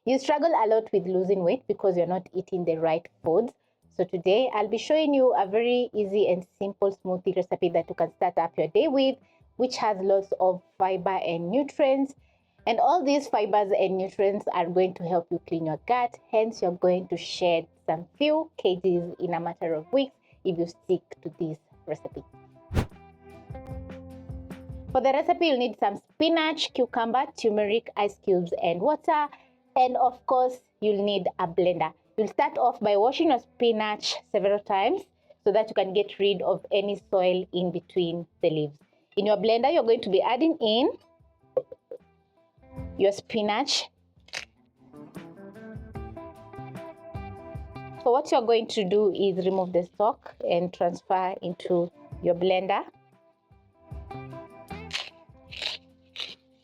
You struggle a lot with losing weight because you're not eating the right foods. So today I'll be showing you a very easy and simple smoothie recipe that you can start up your day with, which has lots of fiber and nutrients. And all these fibers and nutrients are going to help you clean your gut. Hence, you're going to shed some few kgs in a matter of weeks if you stick to this recipe. For the recipe, you'll need some spinach, cucumber, turmeric, ice cubes, and water. And of course, you'll need a blender. You'll start off by washing your spinach several times so that you can get rid of any soil in between the leaves. In your blender, you're going to be adding in your spinach. So what you're going to do is remove the stalk and transfer into your blender.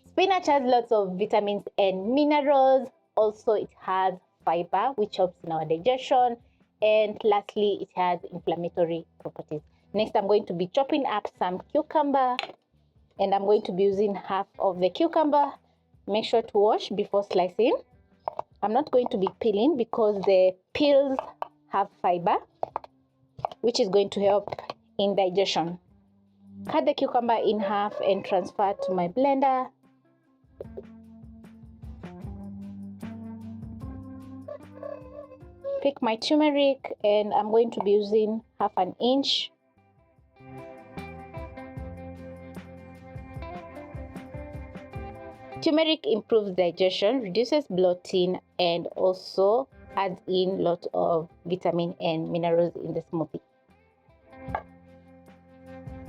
Spinach has lots of vitamins and minerals. Also, it has fiber, which helps in our digestion. And lastly, it has inflammatory properties. Next, I'm going to be chopping up some cucumber. And I'm going to be using half of the cucumber. Make sure to wash before slicing. I'm not going to be peeling because the peels have fiber, which is going to help in digestion. Cut the cucumber in half and transfer to my blender. Pick my turmeric and I'm going to be using half an inch. Turmeric improves digestion, reduces bloating, and also adds in lots of vitamin and minerals in the smoothie.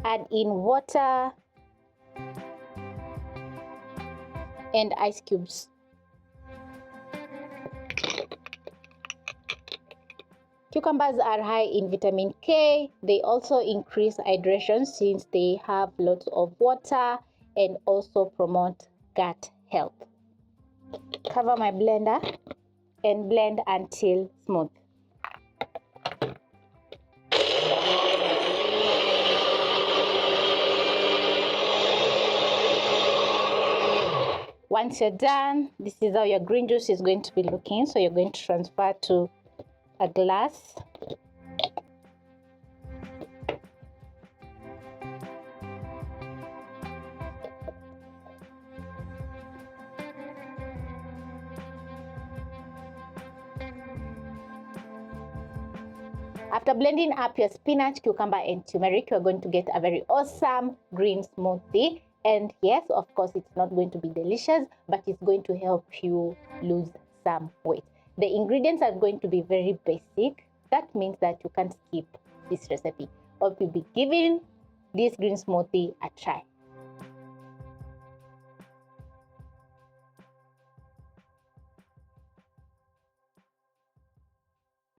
Add in water and ice cubes. Cucumbers are high in vitamin K. They also increase hydration since they have lots of water and also promote gut health. Cover my blender and blend until smooth. Once you're done, this is how your green juice is going to be looking. So you're going to transfer to a glass. After blending up your spinach, cucumber, and turmeric, you're going to get a very awesome green smoothie. And yes, of course, it's not going to be delicious, but it's going to help you lose some weight. The ingredients are going to be very basic. That means that you can't skip this recipe. Hope you'll be giving this green smoothie a try.